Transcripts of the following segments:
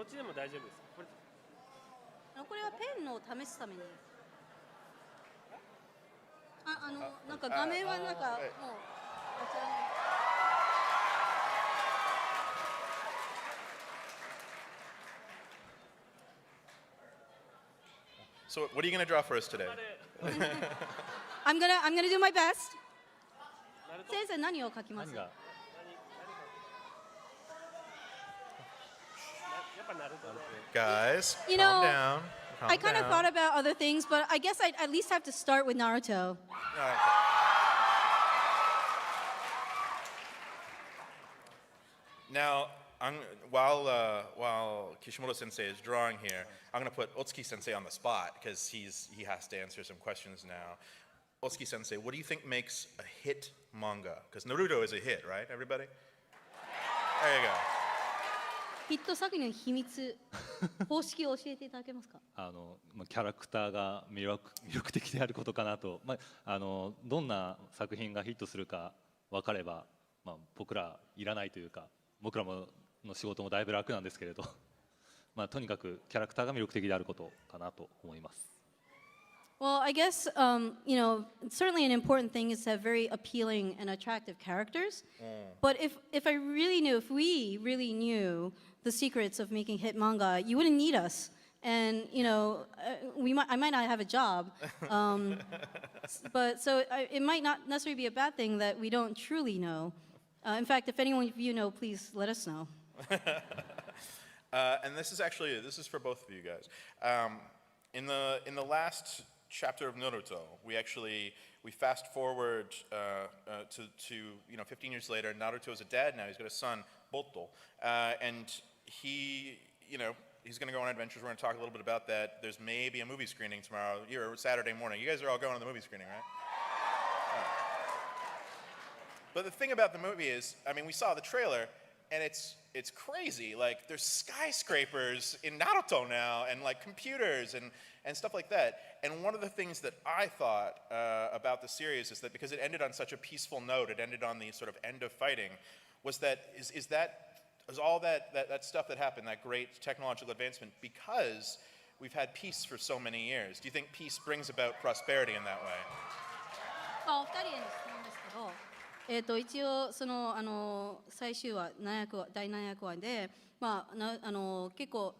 っちでも大丈夫です。これはペンの試すために。なんか画面はなんかもうあちらに。So what are you going to draw for us today? I'm gonna do my best. 先生何を描きます？やっぱナルトで。Guys, You calm know, down. Calm I kind of down. thought about other things, but I guess I'd at least have to start with Naruto. Now, while Kishimoto Sensei is drawing here, I'm going to put Otsuki Sensei on the spot because he has to answer some questions now. Otsuki Sensei, what do you think makes a hit manga? Because Naruto is a hit, right, everybody? There you go. ヒット作品の秘密、方式を教えていただけますか？キャラクターが魅力的であることかなと、どんな作品がヒットするか分かれば、僕らいらないというか、僕らの仕事もだいぶ楽なんですけれど、とにかくキャラクターが魅力的であることかなと思います。Well, I guess certainly an important thing is to have very appealing and attractive characters. But if we really knew the secrets of making hit manga, you wouldn't need us. And I might not have a job. But so it might not necessarily be a bad thing that we don't truly know. In fact, if anyone of you know, please let us know. And this is for both of you guys. In the last chapter of Naruto, we fast forward to 15 years later. Naruto is a dad now. He's got a son, Boto, and he's going to go on adventures. We're going to talk a little bit about that. There's maybe a movie screening tomorrow or Saturday morning. You guys are all going to the movie screening, right? But the thing about the movie is, we saw the trailer, and it's crazy. Like, there's skyscrapers in Naruto now, and like computers and stuff like that. And one of the things that I thought about the series is that because it ended on such a peaceful note, it ended on the sort of end of fighting, was all that stuff that happened, that great technological advancement, because we've had peace for so many years. Do you think peace brings about prosperity in that way? お二人への質問ですけど、一応その最終話第7役話で、結構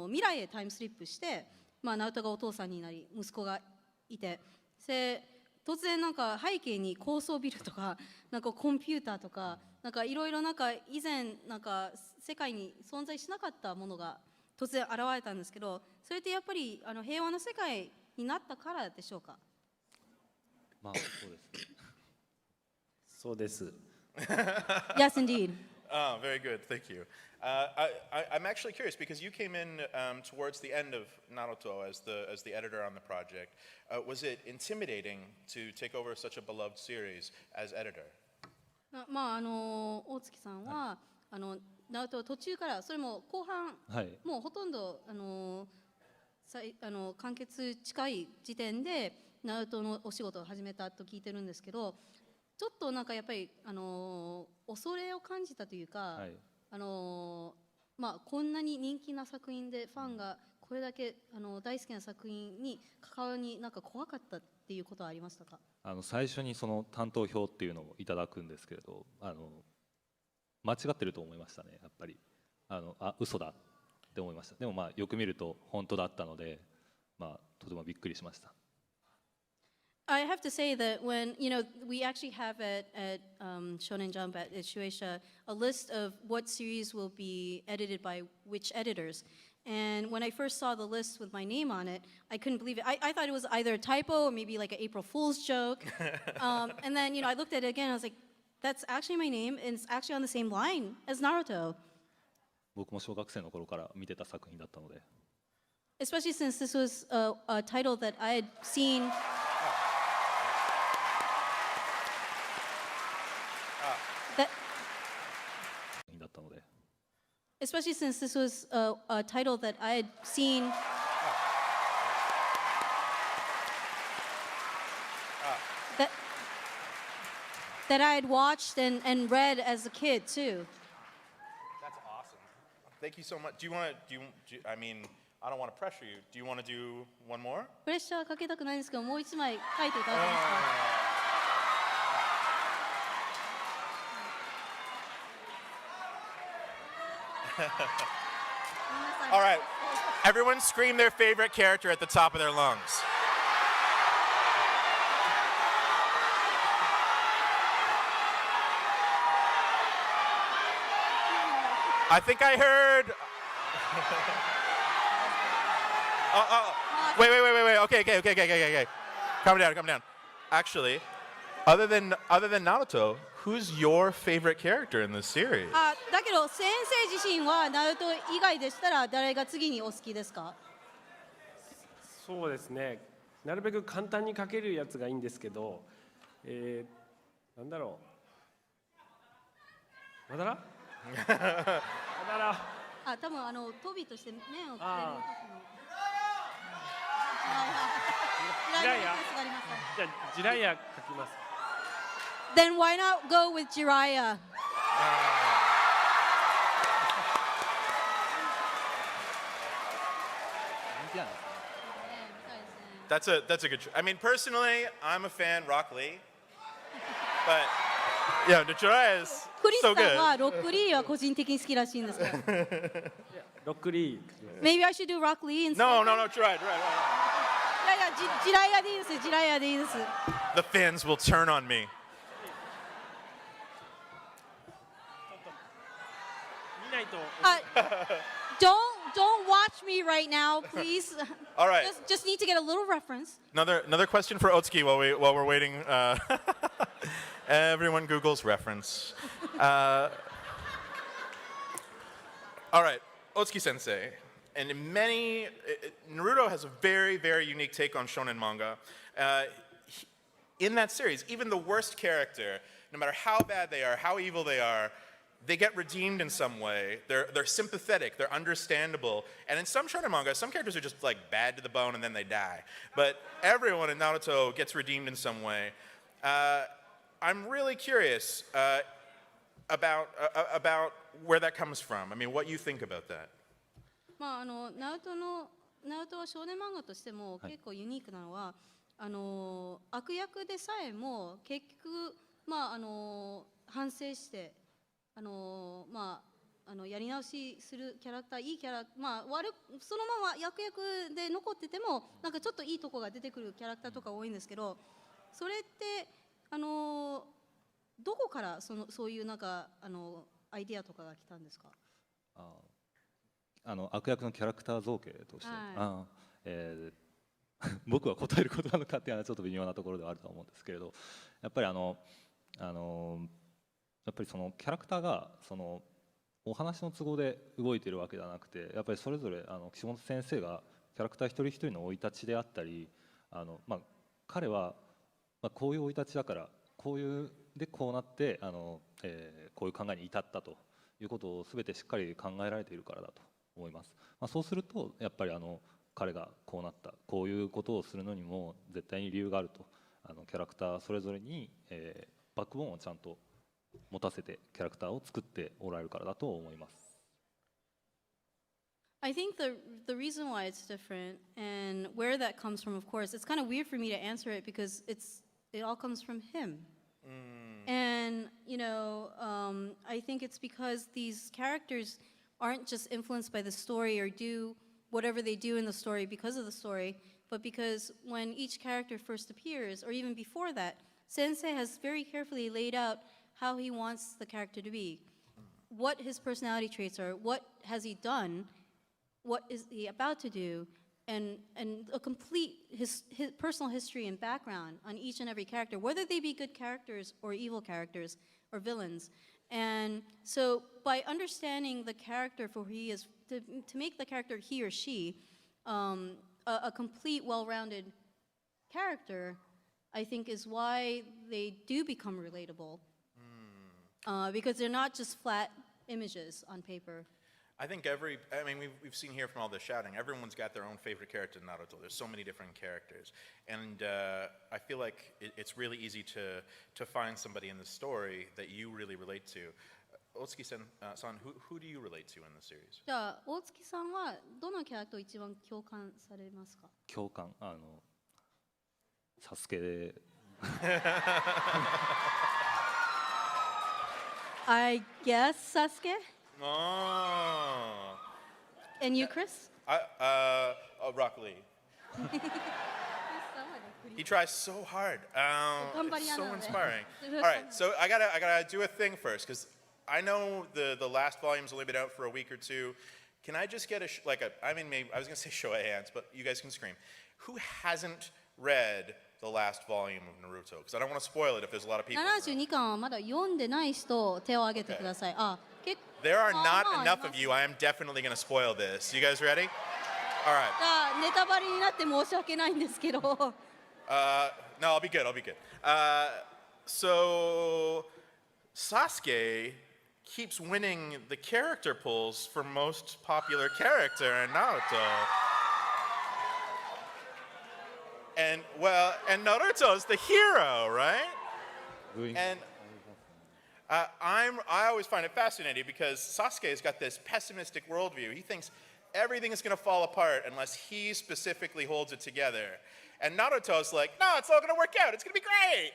未来へタイムスリップして、ナルトがお父さんになり息子がいて、突然なんか背景に高層ビルとかなんかコンピューターとかなんかいろいろなんか以前なんか世界に存在しなかったものが突然現れたんですけど、それってやっぱり平和な世界になったからでしょうか？そうです。Yes, indeed. Oh, very good. Thank you. I'm actually curious because you came in towards the end of Naruto as the editor on the project. Was it intimidating to take over such a beloved series as editor? 大月さんはナルト途中からそれも後半、もうほとんど完結近い時点でナルトのお仕事を始めたと聞いてるんですけど、ちょっとなんかやっぱり恐れを感じたというか、こんなに人気な作品でファンがこれだけ大好きな作品に関わるになんか怖かったっていうことはありましたか？最初にその担当表っていうのをいただくんですけれど、間違ってると思いましたね。やっぱり嘘だって思いました。でもよく見ると本当だったので、とてもびっくりしました。I have to say that when we actually have at Shonen Jump at Shueisha a list of what series will be edited by which editors. And when I first saw the list with my name on it, I couldn't believe it. I thought it was either a typo or maybe like an April Fool's joke. And then I looked at it again. I was like, that's actually my name, and it's actually on the same line as Naruto. 僕も小学生の頃から見てた作品だったので。Especially since this was a title that I had seen. Especially since this was a title that I had seen. That I had watched and read as a kid too. That's awesome. Thank you so much. Do you want to, I mean, I don't want to pressure you. Do you want to do one more? プレッシャーかけたくないんですけど、もう一枚書いていただけますか。All right. Everyone scream their favorite character at the top of their lungs. I think I heard. Wait. Okay. Calm down. Actually, other than Naruto, who's your favorite character in this series? あ、だけど先生自身はナルト以外でしたら誰が次にお好きですか？そうですね。なるべく簡単に書けるやつがいいんですけど、なんだろう。まだら？あ、多分トビとして麺を食べる時の。じゃあジライア書きます。Then why not go with Jiraiya? That's a good. I mean, personally, I'm a fan Rock Lee, but yeah, Jiraiya is クリス so さん good. はロックリーは個人的に好きらしいんですけど。ロックリー。Maybe I should do Rock Lee instead. No, Jiraiya. いやジライアでいいです。ジライアでいいです。The fans will turn on me. 見ないと。Don't watch me right now, please. All right. Just need to get a little reference. Another question for Otsuki while we're waiting. Everyone Google's reference. All right, Otsuki Sensei. And Naruto has a very, very unique take on shonen manga. In that series, even the worst character, no matter how bad they are, how evil they are, they get redeemed in some way. They're sympathetic, they're understandable. And in some shonen manga, some characters are just like bad to the bone and then they die. But everyone in Naruto gets redeemed in some way. I'm really curious about where that comes from. I mean, what you think about that. まあナルトは少年漫画としても結構ユニークなのは、悪役でさえも結局反省して。やり直しするキャラクター、いいキャラ、そのまま役で残っててもなんかちょっといいとこが出てくるキャラクターとか多いんですけど、それってどこからそういうなんかアイディアとかが来たんですか？悪役のキャラクター造形として、はい、僕は答えることなのかっていうのはちょっと微妙なところではあると思うんですけれど、やっぱりそのキャラクターがお話の都合で動いているわけではなくて、やっぱりそれぞれ岸本先生がキャラクター一人一人の生い立ちであったり、彼はこういう生い立ちだからこうなってこういう考えに至ったということを全てしっかり考えられているからだと思います。そうするとやっぱり彼がこうなった、こういうことをするのにも絶対に理由があると、キャラクターそれぞれにバックボーンをちゃんと持たせてキャラクターを作っておられるからだと思います。I think the reason why it's different and where that comes from, of course, it's kind of weird for me to answer it because it all comes from him. And I think it's because these characters aren't just influenced by the story or do whatever they do in the story because of the story, but because when each character first appears, or even before that, Sensei has very carefully laid out how he wants the character to be, what his personality traits are, what has he done, what is he about to do, and a complete his personal history and background on each and every character, whether they be good characters or evil characters or villains. And so by understanding the character for who he is, to make the character he or she a complete, well-rounded character, I think is why they do become relatable. Because they're not just flat images on paper. I think we've seen here from all the shouting, everyone's got their own favorite character in Naruto. There's so many different characters. And I feel like it's really easy to find somebody in the story that you really relate to. Otsuki-san, who do you relate to in the series? じゃあ大月さんはどのキャラクターを一番共感されますか？共感サスケで I guess Sasuke. Oh. And you, Chris? Rock Lee. He tries so hard. It's so inspiring. All right, so I gotta do a thing first because I know the last volume's only been out for a week or two. Can I just get maybe I was gonna say show of hands, but you guys can scream. Who hasn't read the last volume of Naruto? Because I don't want to spoil it if there's a lot of people. 72巻はまだ読んでない人手を挙げてください。あ、結構 There are まあ not まあ enough of you. I am definitely gonna spoil this. You guys ready? All right. じゃあネタバレになって申し訳ないんですけど。No, I'll be good. I'll be good. So Sasuke keeps winning the character polls for most popular character in Naruto. And Naruto's the hero, right? And I always find it fascinating because Sasuke's got this pessimistic worldview. He thinks everything is going to fall apart unless he specifically holds it together. And Naruto's like, no, it's all going to work out. It's going to be great.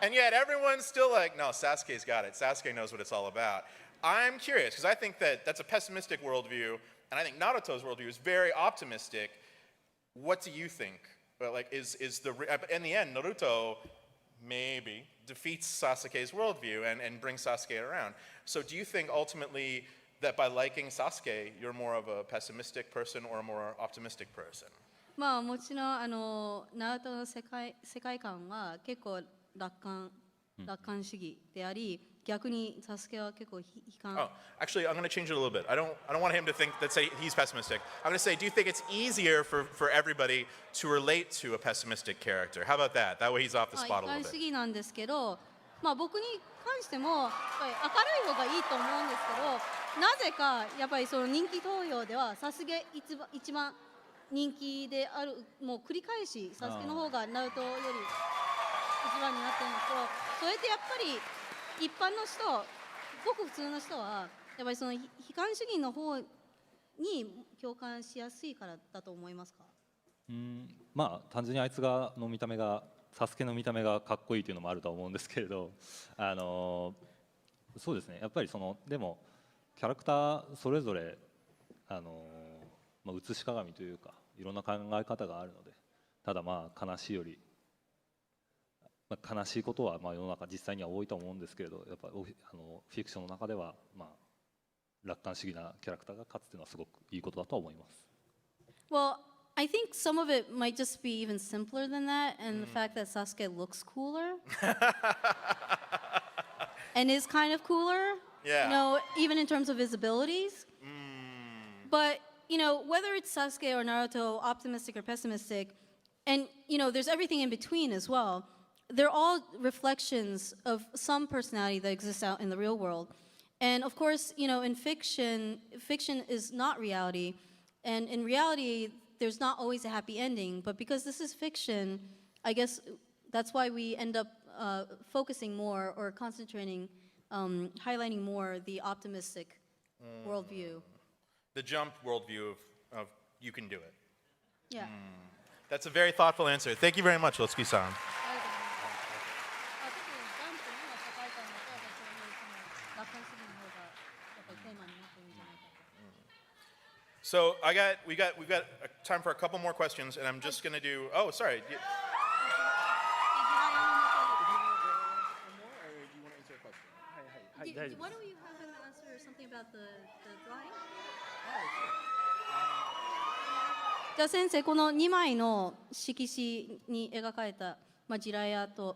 And yet everyone's still like, no, Sasuke's got it. Sasuke knows what it's all about. I'm curious because I think that's a pessimistic worldview, and I think Naruto's worldview is very optimistic. What do you think? In the end, Naruto maybe defeats Sasuke's worldview and brings Sasuke around. So do you think ultimately that by liking Sasuke, you're more of a pessimistic person or a more optimistic person? まあもちろんナルトの世界観は結構楽観主義であり、逆にサスケは結構悲観。Oh, actually, I'm going to change it a little bit. I don't want him to think that say he's pessimistic. I'm going to say, do you think it's easier for everybody to relate to a pessimistic character? How about that? That way he's off the 悲 spot a 観 little 主 bit. 義なんですけど、まあ僕に関してもやっぱり明るい方がいいと思うんですけど、なぜかやっぱりその人気投票ではサスケ一番人気である、もう繰り返しサスケの方がナルトより一番になってるんですけど、それってやっぱり一般の人、ごく普通の人はやっぱりその悲観主義の方に共感しやすいからだと思いますか？まあ単純にあいつの見た目がサスケの見た目がかっこいいというのもあるとは思うんですけれど、そうですね、やっぱりでもキャラクターそれぞれ写し鏡というかいろんな考え方があるので、ただまあ悲しいより、悲しいことは世の中実際には多いと思うんですけれど、やっぱりフィクションの中では楽観主義なキャラクターが勝つというのはすごくいいことだと思います。Well, I think some of it might just be even simpler than that, and the fact that Sasuke looks cooler and is kind of cooler, Yeah. you know, even in terms of his abilities. But, you know, whether it's Sasuke or Naruto, optimistic or pessimistic, and, you know, there's everything in between as well, they're all reflections of some personality that exists out in the real world. And of course, you know, in fiction is not reality, and in reality, there's not always a happy ending, but because this is fiction, I guess that's why we end up focusing more or concentrating, highlighting more the optimistic worldview. The jump worldview of you can do it. Yeah. That's a very thoughtful answer. Thank you very much, Otsuki-san. あ、特にジャンプの世界観だとやっぱりそういうその楽観主義の方がやっぱりテーマになってるんじゃないかと。So we've got time for a couple more questions, and I'm just gonna do. Oh, sorry. Why don't you have him answer something about the drawing? じゃあ先生、この2枚の色紙に描かれた、地雷アート